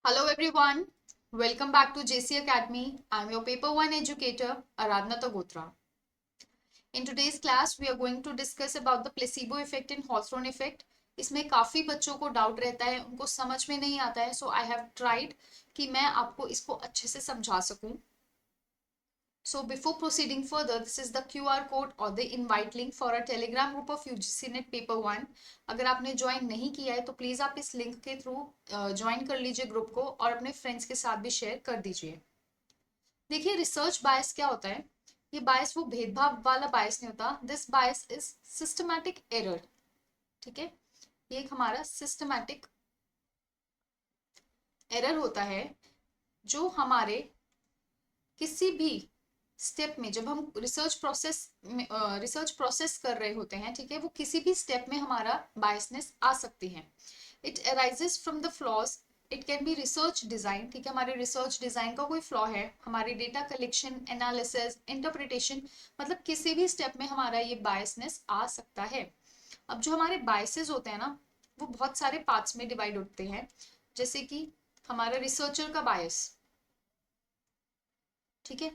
Hello everyone, welcome back to JC Academy. I'm your paper 1 educator Aradhna Tagotra. In today's class we are going to discuss about the placebo effect and Hawthorne effect. इसमें काफी बच्चों को doubt रहता है, उनको समझ में नहीं आता है, सो आई हैव ट्राइड कि मैं आपको इसको अच्छे से समझा सकूं. So before proceeding further, this is the QR code or the invite link for a Telegram group of UGC Net Paper 1. अगर आपने ज्वाइन नहीं किया है तो प्लीज आप इस लिंक के थ्रू ज्वाइन कर लीजिए ग्रुप को और अपने फ्रेंड्स के साथ भी शेयर कर दीजिए. देखिए, रिसर्च बायस क्या होता है. ये बायस वो भेदभाव वाला बायस नहीं होता. This bias is systematic error. ठीक है, ये एक हमारा सिस्टमैटिक एरर होता है जो हमारे किसी भी स्टेप में, जब हम रिसर्च प्रोसेस कर रहे होते हैं, ठीक है, वो किसी भी स्टेप में हमारा बायसनेस आ सकती है. It arises from the flaws. It can be research design. ठीक है, हमारे रिसर्च डिजाइन का कोई फ्लॉ है, हमारी डेटा कलेक्शन, एनालिसिस, इंटरप्रिटेशन, मतलब किसी भी स्टेप में हमारा ये बायसनेस आ सकता है. अब जो हमारे बायसेस होते हैं ना, वो बहुत सारे पार्ट्स में डिवाइड होते हैं. जैसे कि हमारा रिसर्चर का बायस. ठीक है,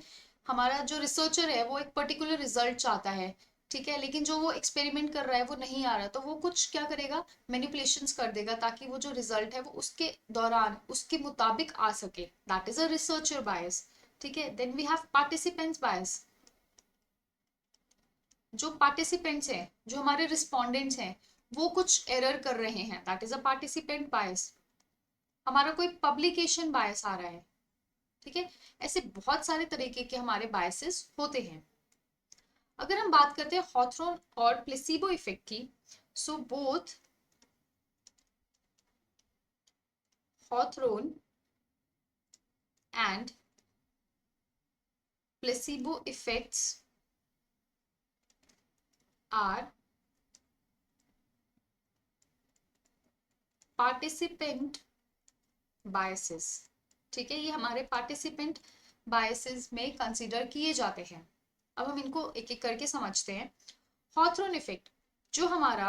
हमारा जो रिसर्चर है वो एक पर्टिकुलर रिजल्ट चाहता है. ठीक है, लेकिन जो वो एक्सपेरिमेंट कर रहा है वो नहीं आ रहा, तो वो कुछ क्या करेगा, मैनिपुलेशंस कर देगा ताकि वो जो रिजल्ट है वो उसके दौरान उसके मुताबिक आ सके. दैट इज अ रिसर्चर बायस. ठीक है, देन वी हैव पार्टिसिपेंट्स बायस. जो पार्टिसिपेंट्स हैं, जो हमारे रिस्पोंडेंट्स हैं, वो कुछ एरर कर रहे हैं, दैट इज अ पार्टिसिपेंट बायस. हमारा कोई पब्लिकेशन बायस आ रहा है. ठीक है, ऐसे बहुत सारे तरीके के हमारे बायसेस होते हैं. अगर हम बात करते हैं हॉथरॉन और प्लेसिबो इफेक्ट की, so both Hawthorne and placebo effects are participant biases. ठीक है, ये हमारे पार्टिसिपेंट बायसेस में कंसीडर किए जाते हैं. अब हम इनको एक एक करके समझते हैं. हॉथरॉन इफेक्ट, जो हमारा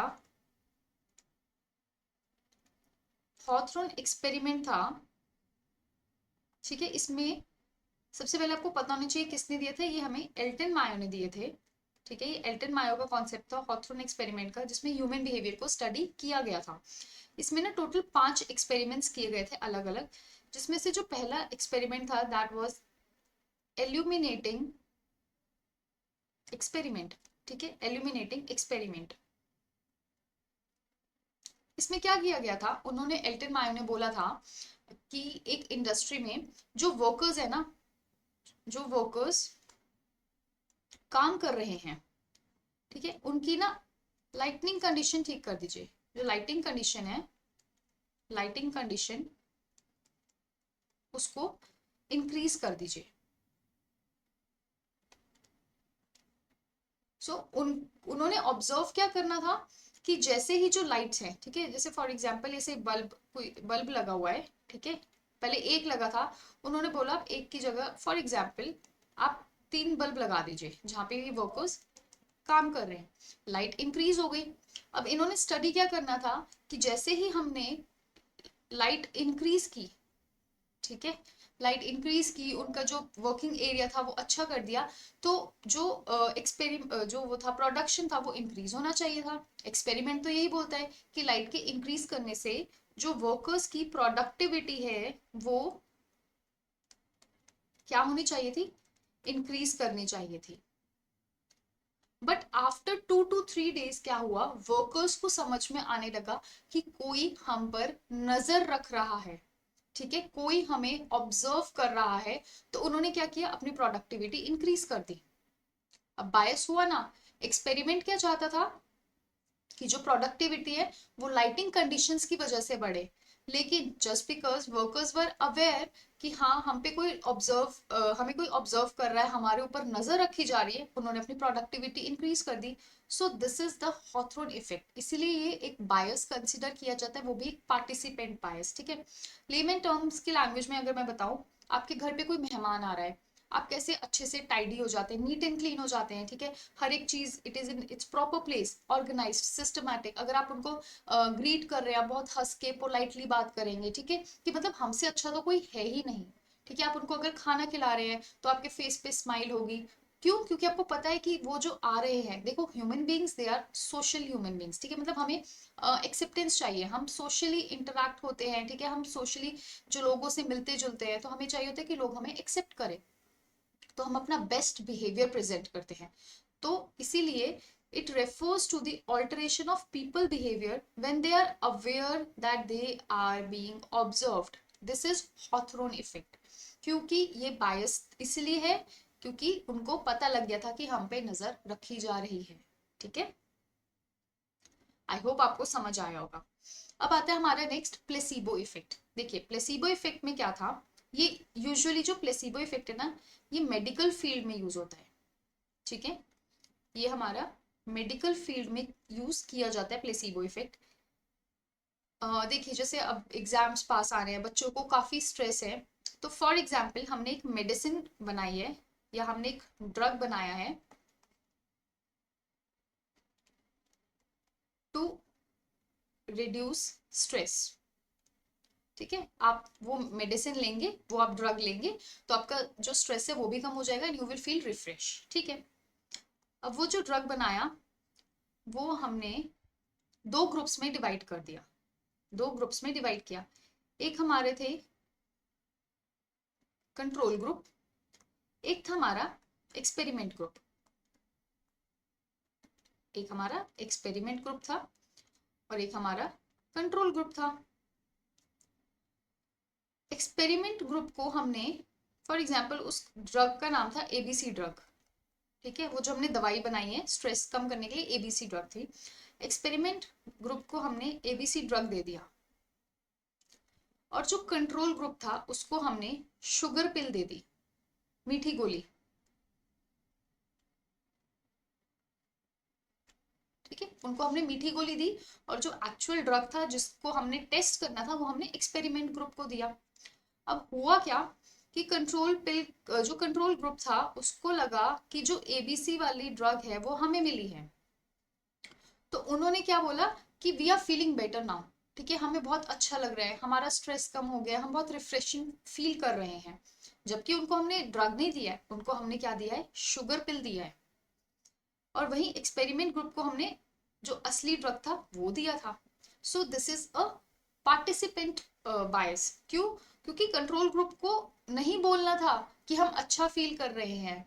हॉथरॉन एक्सपेरिमेंट था, ठीक है, इसमें सबसे पहले आपको पता होना चाहिए किसने दिए थे. ये हमें एल्टन मायो ने दिए थे. ठीक है, ये एल्टन मायो का कॉन्सेप्ट था हॉथरॉन एक्सपेरिमेंट का, जिसमें ह्यूमन बिहेवियर को स्टडी किया गया था. इसमें ना टोटल 5 एक्सपेरिमेंट्स किए गए थे अलग अलग, जिसमें से जो पहला एक्सपेरिमेंट था दैट वाज एल्यूमिनेटिंग एक्सपेरिमेंट. ठीक है, एल्यूमिनेटिंग एक्सपेरिमेंट. इसमें क्या किया गया था, उन्होंने एल्टन मायो ने बोला था कि एक इंडस्ट्री में जो वर्कर्स है ना, जो वर्कर्स काम कर रहे हैं, ठीक है, उनकी ना लाइटनिंग कंडीशन ठीक कर दीजिए. जो लाइटिंग कंडीशन है, लाइटिंग कंडीशन उसको इंक्रीज कर दीजिए. सो उन्होंने ऑब्जर्व क्या करना था कि जैसे ही जो लाइट्स हैं, ठीक है, जैसे फॉर एग्जांपल ऐसे बल्ब, कोई बल्ब लगा हुआ है, ठीक है, पहले एक लगा था. उन्होंने बोला आप एक की जगह फॉर एग्जांपल आप 3 बल्ब लगा दीजिए जहां पे भी वर्कर्स काम कर रहे हैं. लाइट इंक्रीज हो गई. अब इन्होंने स्टडी क्या करना था कि जैसे ही हमने लाइट इंक्रीज की, ठीक है, लाइट इंक्रीज की, उनका जो वर्किंग एरिया था वो अच्छा कर दिया, तो जो जो वो था प्रोडक्शन था वो इंक्रीज होना चाहिए था. एक्सपेरिमेंट तो यही बोलता है कि लाइट के इंक्रीज करने से जो वर्कर्स की प्रोडक्टिविटी है वो क्या होनी चाहिए थी, इंक्रीज करनी चाहिए थी. बट आफ्टर 2 to 3 days क्या हुआ, वर्कर्स को समझ में आने लगा कि कोई हम पर नजर रख रहा है. ठीक है, कोई हमें ऑब्जर्व कर रहा है, तो उन्होंने क्या किया, अपनी प्रोडक्टिविटी इंक्रीज कर दी. अब बायस हुआ ना. एक्सपेरिमेंट क्या चाहता था कि जो प्रोडक्टिविटी है वो लाइटिंग कंडीशंस की वजह से बढ़े, लेकिन just because workers were aware कि हाँ हम पे कोई हमें कोई ऑब्जर्व कर रहा है, हमारे ऊपर नजर रखी जा रही है, उन्होंने अपनी प्रोडक्टिविटी इंक्रीज कर दी. So this is the Hawthorne effect. इसीलिए ये एक बायस कंसिडर किया जाता है, वो भी एक पार्टिसिपेंट बायस. ठीक है, लेमन टर्म्स की लैंग्वेज में अगर मैं बताऊं, आपके घर पे कोई मेहमान आ रहा है, आप कैसे अच्छे से टाइडी हो जाते हैं, नीट एंड क्लीन हो जाते हैं, ठीक है, हर एक चीज it is in its proper place, organised, systematic. अगर आप उनको ग्रीट कर रहे हैं, आप बहुत हंस के पोलाइटली बात करेंगे, ठीक है, कि मतलब हमसे अच्छा तो कोई है ही नहीं, ठीक है। आप उनको अगर खाना खिला रहे हैं तो आपके फेस पे स्माइल होगी, क्यों? क्योंकि आपको पता है कि वो जो आ रहे हैं, देखो human beings they are social human beings, ठीक है, मतलब हमें एक्सेप्टेंस चाहिए, हम सोशली इंटरेक्ट होते हैं, ठीक है, हम सोशली जो लोगों से मिलते जुलते हैं, तो हमें चाहिए होता है कि लोग हमें एक्सेप्ट करें, तो हम अपना बेस्ट बिहेवियर प्रेजेंट करते हैं। तो इसीलिए it refers to the alteration of people behaviour when they are aware that they are being observed. This is Hawthorne effect. क्योंकि ये बायस इसलिए है क्योंकि उनको पता लग गया था कि हम पे नजर रखी जा रही है, ठीक है। आई होप आपको समझ आया होगा। अब आता है हमारा नेक्स्ट प्लेसिबो इफेक्ट। देखिए प्लेसिबो इफेक्ट में क्या था, ये यूजुअली जो प्लेसिबो इफेक्ट है ना, ये मेडिकल फील्ड में यूज होता है, ठीक है, ये हमारा मेडिकल फील्ड में यूज किया जाता है प्लेसिबो इफेक्ट। देखिए जैसे अब एग्जाम्स पास आ रहे हैं, बच्चों को काफी स्ट्रेस है, तो फॉर एग्जाम्पल हमने एक मेडिसिन बनाई है या हमने एक ड्रग बनाया है टू रिड्यूस स्ट्रेस, ठीक है। आप वो मेडिसिन लेंगे, वो आप ड्रग लेंगे, तो आपका जो स्ट्रेस है वो भी कम हो जाएगा and you will feel refresh, ठीक है। अब वो जो ड्रग बनाया वो हमने दो ग्रुप्स में डिवाइड कर दिया, दो ग्रुप्स में डिवाइड किया। एक हमारे थे कंट्रोल ग्रुप, एक था हमारा एक्सपेरिमेंट ग्रुप, एक हमारा एक्सपेरिमेंट ग्रुप था और एक हमारा कंट्रोल ग्रुप था। एक्सपेरिमेंट ग्रुप को हमने फॉर एग्जाम्पल उस ड्रग का नाम था एबीसी ड्रग, ठीक है, वो जो हमने दवाई बनाई है स्ट्रेस कम करने के लिए एबीसी ड्रग थी। एक्सपेरिमेंट ग्रुप को हमने एबीसी ड्रग दे दिया और जो कंट्रोल ग्रुप था उसको हमने शुगर पिल दे दी, मीठी गोली, ठीक है, उनको हमने मीठी गोली दी। और जो एक्चुअल ड्रग था जिसको हमने टेस्ट करना था वो हमने एक्सपेरिमेंट ग्रुप को दिया। अब हुआ क्या कि कंट्रोल पिल जो कंट्रोल ग्रुप था उसको लगा कि जो एबीसी वाली ड्रग है वो हमें मिली है, तो उन्होंने क्या बोला कि we are feeling better now, ठीक है, हमें बहुत अच्छा लग रहा है, हमारा स्ट्रेस कम हो गया, हम बहुत रिफ्रेशिंग फील कर रहे हैं। जबकि उनको हमने ड्रग नहीं दिया है, उनको हमने क्या दिया है, शुगर पिल दिया है। और वहीं एक्सपेरिमेंट ग्रुप को हमने जो असली ड्रग था वो दिया था। So this is a participant bias. क्यों? क्योंकि कंट्रोल ग्रुप को नहीं बोलना था कि हम अच्छा फील कर रहे हैं,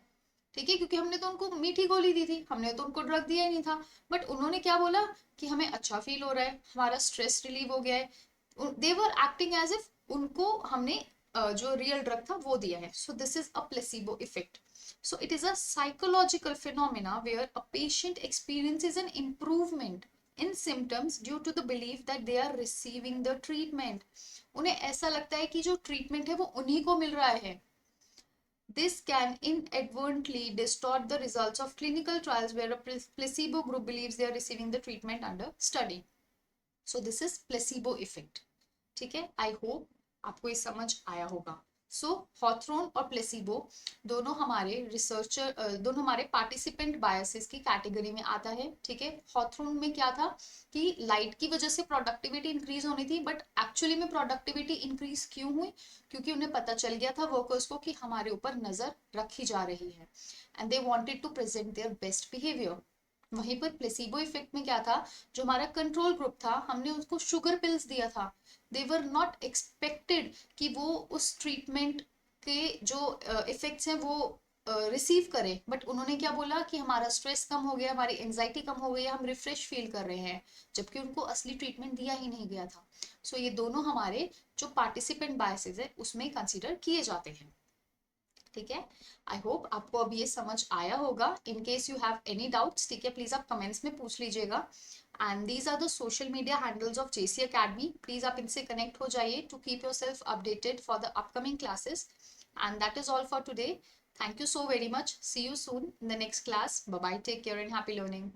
ठीक है, क्योंकि हमने तो उनको मीठी गोली दी थी, हमने तो उनको ड्रग दिया ही नहीं था। बट उन्होंने क्या बोला कि हमें अच्छा फील हो रहा है, हमारा स्ट्रेस रिलीव हो गया है। दे वर एक्टिंग एज इफ उनको हमने जो रियल ड्रग था वो दिया है। सो this is a placebo effect. So it is a psychological phenomena where a patient experiences an improvement in symptoms due to the belief that they are receiving the treatment. उन्हें ऐसा लगता है कि जो ट्रीटमेंट है वो उन्हीं को मिल रहा है. This can inadvertently distort the results of clinical trials where a placebo group believes they are receiving the treatment under study. So this is placebo effect. ठीक है, आई होप आपको ये समझ आया होगा। सो हॉथरॉन और प्लेसिबो दोनों हमारे रिसर्चर दोनों हमारे पार्टिसिपेंट बायसेस की कैटेगरी में आता है, ठीक है। हॉथरॉन में क्या था कि लाइट की वजह से प्रोडक्टिविटी इंक्रीज होनी थी, बट एक्चुअली में प्रोडक्टिविटी इंक्रीज क्यों हुई? क्योंकि उन्हें पता चल गया था वर्कर्स को कि हमारे ऊपर नजर रखी जा रही है and they wanted to present their best behaviour. वहीं पर प्लेसिबो इफेक्ट में क्या था, जो हमारा कंट्रोल ग्रुप था हमने उसको शुगर पिल्स दिया था, दे वर नॉट एक्सपेक्टेड कि वो उस ट्रीटमेंट के जो इफेक्ट्स हैं वो रिसीव करें, बट उन्होंने क्या बोला कि हमारा स्ट्रेस कम हो गया, हमारी एंजाइटी कम हो गई, हम रिफ्रेश फील कर रहे हैं, जबकि उनको असली ट्रीटमेंट दिया ही नहीं गया था। सो ये दोनों हमारे जो पार्टिसिपेंट बायसेस है उसमें कंसिडर किए जाते हैं, ठीक है। आई होप आपको अब ये समझ आया होगा। In case you have any doubts, ठीक है, प्लीज आप कमेंट्स में पूछ लीजिएगा। And these are the social media handles of JC academy, please आप इनसे कनेक्ट हो जाइए to keep yourself updated for the upcoming classes. And that is all for today. Thank you so very much. See you soon in the next class. Bye bye. Take care and happy learning.